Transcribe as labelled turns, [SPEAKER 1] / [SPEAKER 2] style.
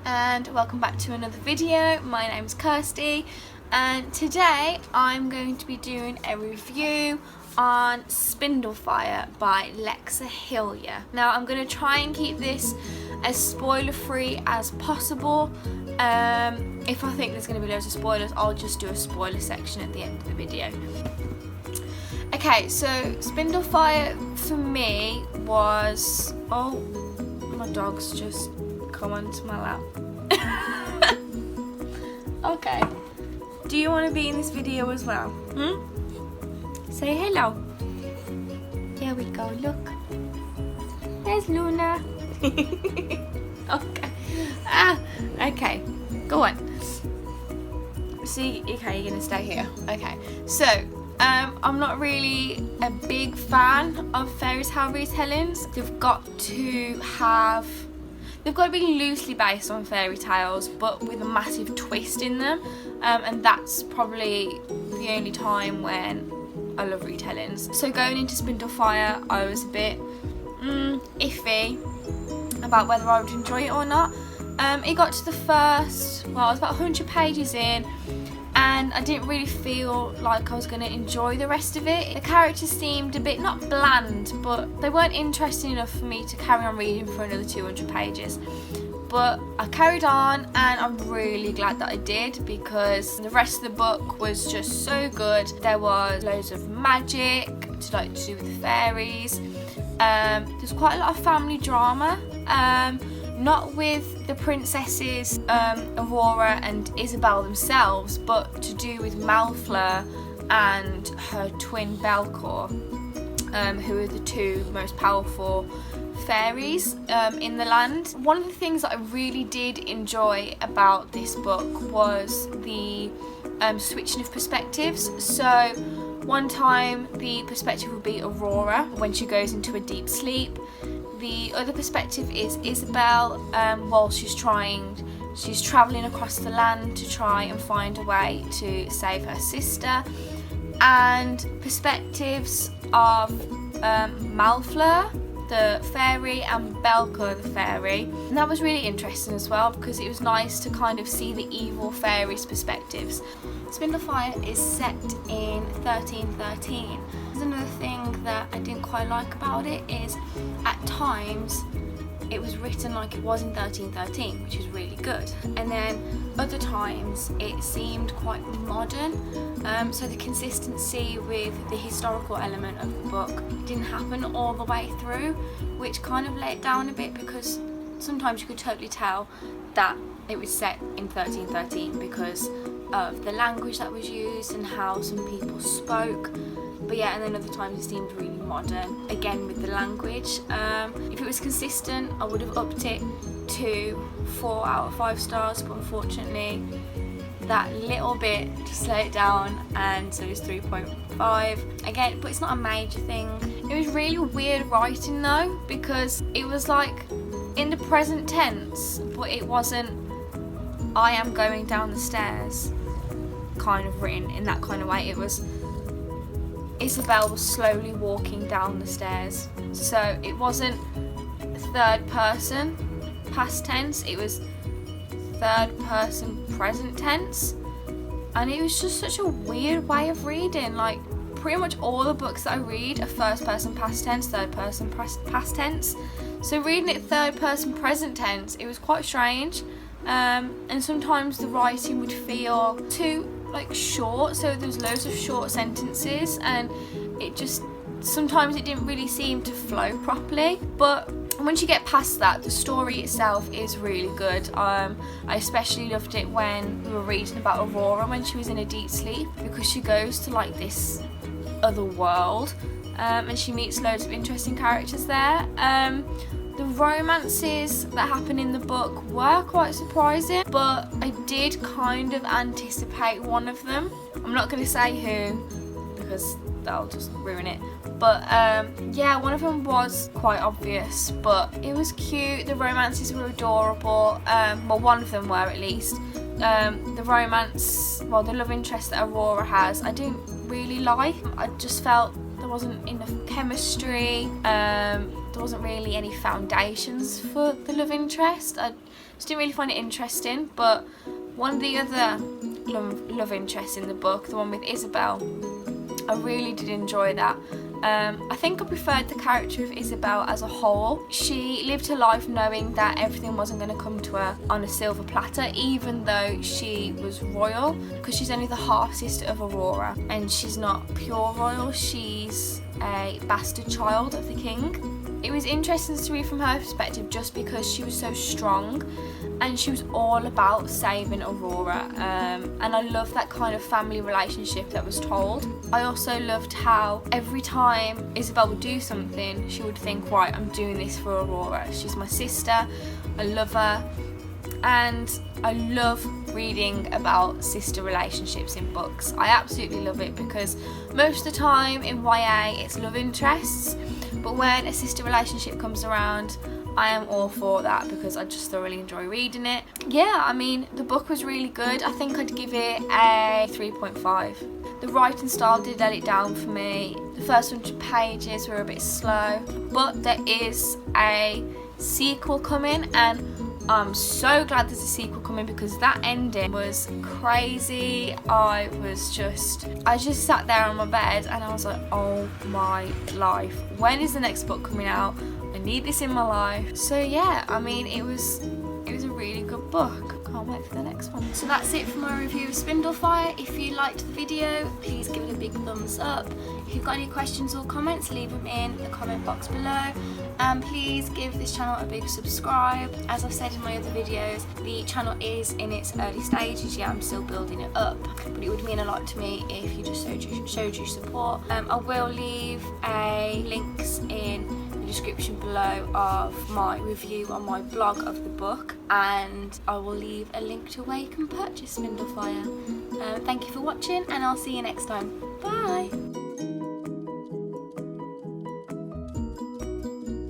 [SPEAKER 1] and welcome back to another video. My name's Kirsty and today I'm going to be doing a review on Spindlefire by xoxo. Now I'm going to try and keep this as spoiler free as possible. If I think there's going to be loads of spoilers, I'll just do a spoiler section at the end of the video. Okay, so Spindlefire for me was... oh, my dog's just come onto my lap. Okay, do you want to be in this video as well? Say hello. There we go, look. There's Luna. Okay. Okay, go on. See, okay, you're gonna stay here. Okay, so I'm not really a big fan of fairy tale retellings. They've got to be loosely based on fairy tales, but with a massive twist in them, and that's probably the only time when I love retellings. So going into Spindlefire, I was a bit iffy about whether I would enjoy it or not. It got to the first, well, I was about 100 pages in, and I didn't really feel like I was going to enjoy the rest of it. The characters seemed a bit, not bland, but they weren't interesting enough for me to carry on reading for another 200 pages. But I carried on, and I'm really glad that I did, because the rest of the book was just so good. There was loads of magic to do with the fairies. There's quite a lot of family drama. Not with the princesses Aurora and Isabel themselves, but to do with Malfleur and her twin Belcour, who are the two most powerful fairies in the land. One of the things that I really did enjoy about this book was the switching of perspectives. So one time the perspective will be Aurora when she goes into a deep sleep. The other perspective is Isabel while she's travelling across the land to try and find a way to save her sister. And perspectives of Malfleur, the fairy, and Belcour, the fairy. And that was really interesting as well, because it was nice to kind of see the evil fairies' perspectives. Spindlefire is set in 1313. There's another thing that I didn't quite like about it is at times it was written like it was in 1313, which is really good, and then other times it seemed quite modern, so the consistency with the historical element of the book didn't happen all the way through, which kind of let it down a bit, because sometimes you could totally tell that it was set in 1313 because of the language that was used and how some people spoke. But yeah, and then other times it seemed really modern, again with the language. If it was consistent, I would have upped it to 4 out of 5 stars, but unfortunately that little bit just let it down, and so it's 3.5. Again, but it's not a major thing. It was really weird writing though, because it was like in the present tense, but it wasn't I am going down the stairs kind of written in that kind of way. It was Isabel was slowly walking down the stairs, so it wasn't third person past tense, it was third person present tense, and it was just such a weird way of reading. Like pretty much all the books that I read are first person past tense, third person past tense, so reading it third person present tense, it was quite strange. And sometimes the writing would feel too short, so there's loads of short sentences, and it just sometimes it didn't really seem to flow properly. But once you get past that, the story itself is really good. I especially loved it when we were reading about Aurora when she was in a deep sleep, because she goes to this other world, and she meets loads of interesting characters there. The romances that happen in the book were quite surprising, but I did kind of anticipate one of them. I'm not going to say who, because that'll just ruin it. But yeah, one of them was quite obvious, but it was cute. The romances were adorable. Well, one of them were at least. The romance, well, the love interest that Aurora has, I didn't really like. I just felt there wasn't enough chemistry. There there wasn't really any foundations for the love interest. I just didn't really find it interesting. But one of the other love interests in the book, the one with Isabel, I really did enjoy that. I think I preferred the character of Isabel as a whole. She lived her life knowing that everything wasn't going to come to her on a silver platter, even though she was royal, because she's only the half sister of Aurora, and she's not pure royal, she's a bastard child of the king. It was interesting to read from her perspective just because she was so strong and she was all about saving Aurora, and I love that kind of family relationship that was told. I also loved how every time Isabel would do something, she would think, right, I'm doing this for Aurora. She's my sister, I love her, and I love reading about sister relationships in books. I absolutely love it because most of the time in YA it's love interests, but when a sister relationship comes around, I am all for that because I just thoroughly enjoy reading it. Yeah, I mean, the book was really good. I think I'd give it a 3.5. The writing style did let it down for me. The first 100 pages were a bit slow, but there is a sequel coming, and I'm so glad there's a sequel coming because that ending was crazy. I just sat there on my bed and I was like, oh my life, when is the next book coming out? I need this in my life. So yeah, I mean, it was a really good book. Can't wait for the next one. So that's it for my review of Spindlefire. If you liked the video, please give it a big thumbs up. If you've got any questions or comments, leave them in the comment box below. And please give this channel a big subscribe. As I've said in my other videos, the channel is in its early stages. Yeah, I'm still building it up, but it would mean a lot to me if you just showed your support. I will leave links in description below of my review on my blog of the book, and I will leave a link to where you can purchase Spindlefire. Thank you for watching, and I'll see you next time. Bye!